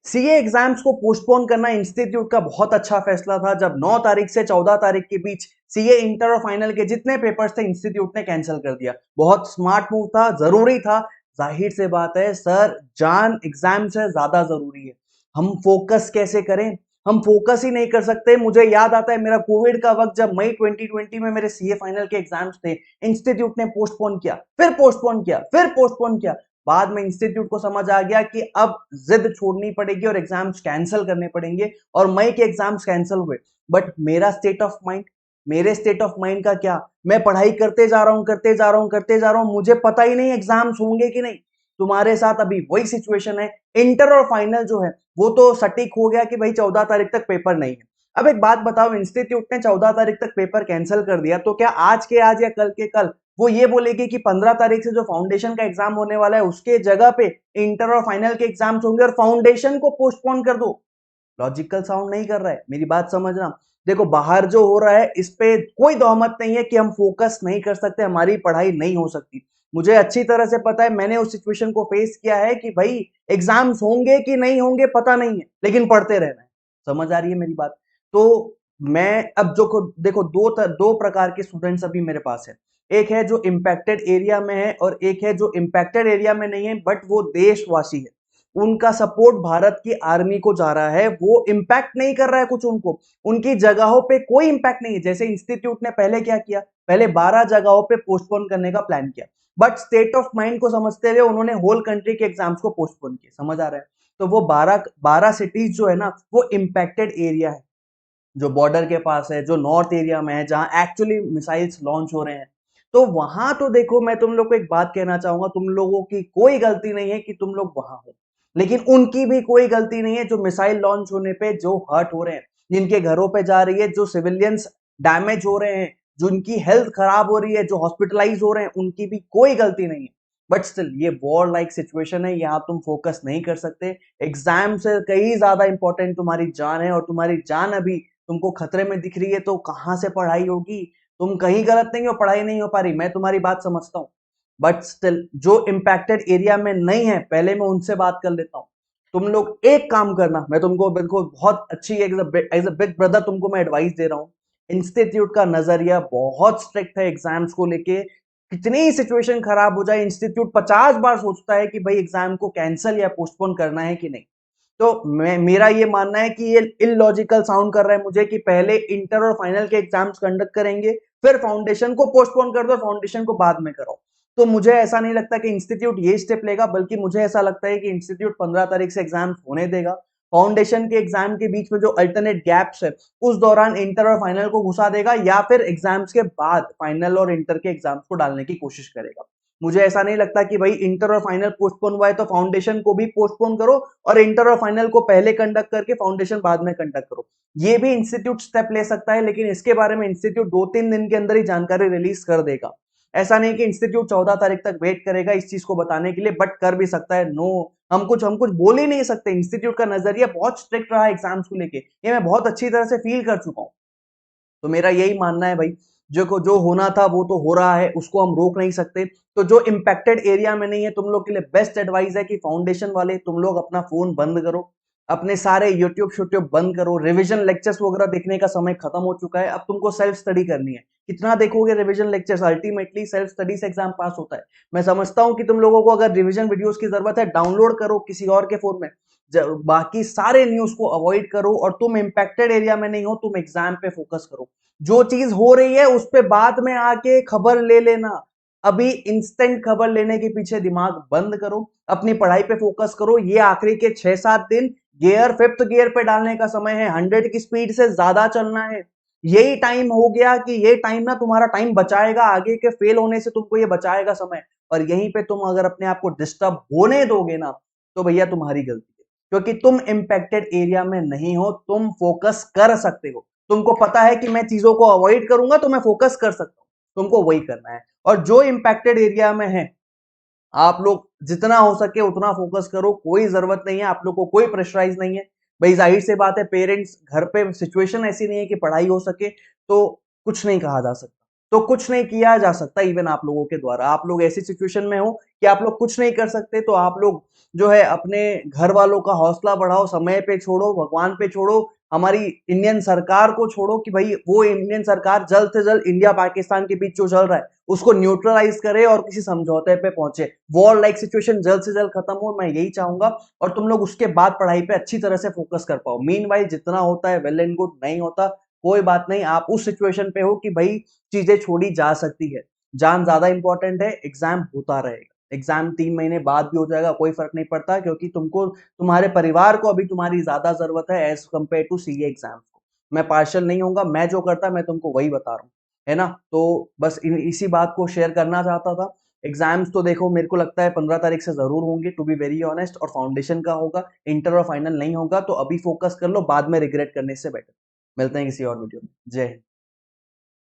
CA exams को postpone करना institute का बहुत अच्छा फैसला था। जब 9 तारीख से 14 तारीख के बीच सीए इंटर और फाइनल के जितने पेपर्स थे इंस्टीट्यूट ने कैंसिल कर दिया। बहुत स्मार्ट मूव था, जरूरी था। जाहिर से बात है सर, जान एग्जाम से ज्यादा जरूरी है। हम फोकस कैसे करें? हम फोकस ही नहीं कर सकते। मुझे याद आता है मेरा कोविड का वक्त, जब मई 2020 में मेरे सीए फाइनल के एग्जाम्स थे, इंस्टीट्यूट ने पोस्टपोन किया, फिर पोस्टपोन किया, फिर पोस्टपोन किया। बाद में इंस्टीट्यूट को समझ आ गया कि अब जिद छोड़नी पड़ेगी और एग्जाम्स कैंसिल करने पड़ेंगे, और मई के एग्जाम्स कैंसिल हुए। बट मेरा स्टेट ऑफ माइंड, मेरे स्टेट ऑफ माइंड का क्या? मैं पढ़ाई करते जा रहा हूं, करते जा रहा हूं, करते जा रहा हूं, मुझे पता ही नहीं एग्जाम्स होंगे कि नहीं। तुम्हारे साथ अभी वही सिचुएशन है। इंटर और फाइनल जो है वो तो सटीक हो गया कि भाई 14 तारीख तक पेपर नहीं है। अब एक बात बताओ, इंस्टीट्यूट ने 14 तारीख तक पेपर कैंसिल कर दिया, तो क्या आज के आज या कल के कल वो ये बोलेगी कि 15 तारीख से जो फाउंडेशन का एग्जाम होने वाला है उसके जगह पे इंटर और फाइनल के एग्जाम्स होंगे और फाउंडेशन को पोस्टपोन कर दो? लॉजिकल साउंड नहीं कर रहा है, मेरी बात समझना। देखो, बाहर जो हो रहा है इस पे कोई दहमत नहीं है कि हम फोकस नहीं कर सकते, हमारी पढ़ाई नहीं हो सकती। मुझे अच्छी तरह से पता है, मैंने उस सिचुएशन को फेस किया है कि भाई एग्जाम्स होंगे कि नहीं होंगे पता नहीं है, लेकिन पढ़ते रहना है। समझ आ रही है मेरी बात? तो मैं अब जो देखो, दो प्रकार के स्टूडेंट्स अभी मेरे पास है। एक है जो इम्पैक्टेड एरिया में है और एक है जो इम्पैक्टेड एरिया में नहीं है बट वो देशवासी है। उनका सपोर्ट भारत की आर्मी को जा रहा है, वो इंपैक्ट नहीं कर रहा है कुछ उनको, उनकी जगहों पे कोई इंपैक्ट नहीं है। जैसे इंस्टीट्यूट ने पहले क्या किया, पहले 12 जगहों पे पोस्टपोन करने का प्लान किया, बट स्टेट ऑफ माइंड को समझते हुए उन्होंने होल कंट्री के एग्जाम्स को पोस्टपोन किया। समझ आ रहा है? तो वो 12 सिटीज जो है ना, वो इंपैक्टेड एरिया है, जो बॉर्डर के पास है, जो नॉर्थ एरिया में है, जहां एक्चुअली मिसाइल्स लॉन्च हो रहे हैं। तो वहां तो देखो, मैं तुम लोग को एक बात कहना चाहूंगा, तुम लोगों की कोई गलती नहीं है कि तुम लोग वहां हो, लेकिन उनकी भी कोई गलती नहीं है जो मिसाइल लॉन्च होने पे जो हर्ट हो रहे हैं, जिनके घरों पे जा रही है, जो सिविलियंस डैमेज हो रहे हैं, जिनकी हेल्थ खराब हो रही है, जो हॉस्पिटलाइज हो रहे हैं, उनकी भी कोई गलती नहीं है। बट स्टिल ये वॉर लाइक सिचुएशन है, यहाँ तुम फोकस नहीं कर सकते। एग्जाम से कहीं ज्यादा इंपॉर्टेंट तुम्हारी जान है, और तुम्हारी जान अभी तुमको खतरे में दिख रही है, तो कहां से पढ़ाई होगी? तुम कहीं गलत नहीं हो, पढ़ाई नहीं हो पा रही, मैं तुम्हारी बात समझता हूँ। बट स्टिल जो इम्पैक्टेड एरिया में नहीं है, पहले मैं उनसे बात कर लेता हूँ। तुम लोग एक काम करना, मैं तुमको बिल्कुल बहुत अच्छी एज अ बिग ब्रदर तुमको मैं एडवाइस दे रहा हूँ। इंस्टीट्यूट का नजरिया बहुत स्ट्रिक्ट है एग्जाम्स को लेके। कितनी ही सिचुएशन खराब हो जाए, इंस्टीट्यूट 50 बार सोचता है कि भाई एग्जाम को कैंसिल या पोस्टपोन करना है कि नहीं। तो मेरा ये मानना है कि ये इलॉजिकल साउंड कर रहा है मुझे कि पहले इंटर और फाइनल के एग्जाम्स कंडक्ट करेंगे, फिर फाउंडेशन को पोस्टपोन कर दो, फाउंडेशन को बाद में करो। तो मुझे ऐसा नहीं लगता कि इंस्टीट्यूट ये स्टेप लेगा, बल्कि मुझे ऐसा लगता है कि इंस्टीट्यूट 15 तारीख से एग्जाम होने देगा। फाउंडेशन के एग्जाम के बीच में जो अल्टरनेट गैप्स है, उस दौरान इंटर और फाइनल को घुसा देगा, या फिर एग्जाम्स के बाद फाइनल और इंटर के एग्जाम्स को डालने की कोशिश करेगा। मुझे ऐसा नहीं लगता कि भाई इंटर और फाइनल पोस्टपोन हुआ है तो फाउंडेशन को भी पोस्टपोन करो, और इंटर और फाइनल को पहले कंडक्ट करके फाउंडेशन बाद में कंडक्ट करो। ये भी इंस्टीट्यूट स्टेप ले सकता है, लेकिन इसके बारे में इंस्टीट्यूट 2-3 दिन के अंदर ही जानकारी रिलीज कर देगा। ऐसा नहीं कि इंस्टीट्यूट 14 तारीख तक वेट करेगा इस चीज को बताने के लिए, बट कर भी सकता है। नो, हम कुछ बोल ही नहीं सकते। इंस्टीट्यूट का नजरिया बहुत स्ट्रिक्ट रहा एग्जाम्स को लेके, ये मैं बहुत अच्छी तरह से फील कर चुका हूँ। तो मेरा यही मानना है भाई, जो होना था वो तो हो रहा है, उसको हम रोक नहीं सकते। तो जो इम्पैक्टेड एरिया में नहीं है, तुम लोग के लिए बेस्ट एडवाइस है कि फाउंडेशन वाले तुम लोग अपना फोन बंद करो, अपने सारे यूट्यूब शूट्यूब बंद करो। रिवीजन लेक्चर्स वगैरह देखने का समय खत्म हो चुका है, अब तुमको सेल्फ स्टडी करनी है। कितना देखोगे revision lectures? Ultimately self study से एग्जाम पास होता है। मैं समझता हूं कि तुम लोगों को अगर रिवीजन वीडियोस की जरूरत है, डाउनलोड करो किसी और के फोन में। बाकी सारे न्यूज को अवॉइड करो, और तुम इम्पैक्टेड एरिया में नहीं हो, तुम एग्जाम पे फोकस करो। जो चीज हो रही है उस पे बाद में आके खबर ले लेना। अभी इंस्टेंट खबर लेने के पीछे दिमाग बंद करो, अपनी पढ़ाई पे फोकस करो। ये आखिरी के 6-7 दिन गियर फिफ्थ गियर पे डालने का समय है, 100 की स्पीड से ज्यादा चलना है। यही टाइम हो गया कि ये टाइम ना तुम्हारा टाइम बचाएगा, आगे के फेल होने से तुमको ये बचाएगा समय। और यहीं पे तुम अगर अपने आप को डिस्टर्ब होने दोगे ना, तो भैया तुम्हारी गलती है, क्योंकि तुम इम्पैक्टेड एरिया में नहीं हो, तुम फोकस कर सकते हो। तुमको पता है कि मैं चीजों को अवॉइड करूंगा तो मैं फोकस कर सकता हूं, तुमको वही करना है। और जो इम्पैक्टेड एरिया में है, आप लोग जितना हो सके उतना फोकस करो। कोई जरूरत नहीं है, आप लोग को कोई प्रेशराइज नहीं है। भाई जाहिर सी बात है, पेरेंट्स घर पे सिचुएशन ऐसी नहीं है कि पढ़ाई हो सके, तो कुछ नहीं कहा जा सकता। तो कुछ नहीं किया जा सकता इवन आप लोगों के द्वारा। आप लोग ऐसी सिचुएशन में हो कि आप लोग कुछ नहीं कर सकते, तो आप लोग जो है अपने घर वालों का हौसला बढ़ाओ, समय पे छोड़ो, भगवान पे छोड़ो, हमारी इंडियन सरकार को छोड़ो कि भाई वो इंडियन सरकार जल्द से जल्द इंडिया पाकिस्तान के बीच जो चल रहा है उसको न्यूट्रलाइज करे और किसी समझौते पे पहुंचे, वॉर लाइक सिचुएशन जल्द से जल्द खत्म हो, मैं यही चाहूंगा। और तुम लोग उसके बाद पढ़ाई पे अच्छी तरह से फोकस कर पाओ। मीनवाइल जितना होता है वेल एंड गुड, नहीं होता कोई बात नहीं, आप उस सिचुएशन पे हो कि भाई चीजें छोड़ी जा सकती है। जान ज्यादा इंपॉर्टेंट है, एग्जाम होता रहेगा, एग्जाम 3 महीने बाद भी हो जाएगा, कोई फर्क नहीं पड़ता, क्योंकि तुमको तुम्हारे परिवार को अभी तुम्हारी ज्यादा जरूरत है as compare to CA exams को। मैं पार्शियल नहीं होऊंगा, मैं जो करता मैं तुमको वही बता रहा हूँ, है ना। तो बस इसी बात को शेयर करना चाहता था। एग्जाम्स तो देखो मेरे को लगता है 15 तारीख से जरूर होंगे, टू बी वेरी ऑनेस्ट, और फाउंडेशन का होगा, इंटर और फाइनल नहीं होगा, तो अभी फोकस कर लो, बाद में रिग्रेट करने से बेटर। मिलते हैं किसी और वीडियो में। जय हिंद।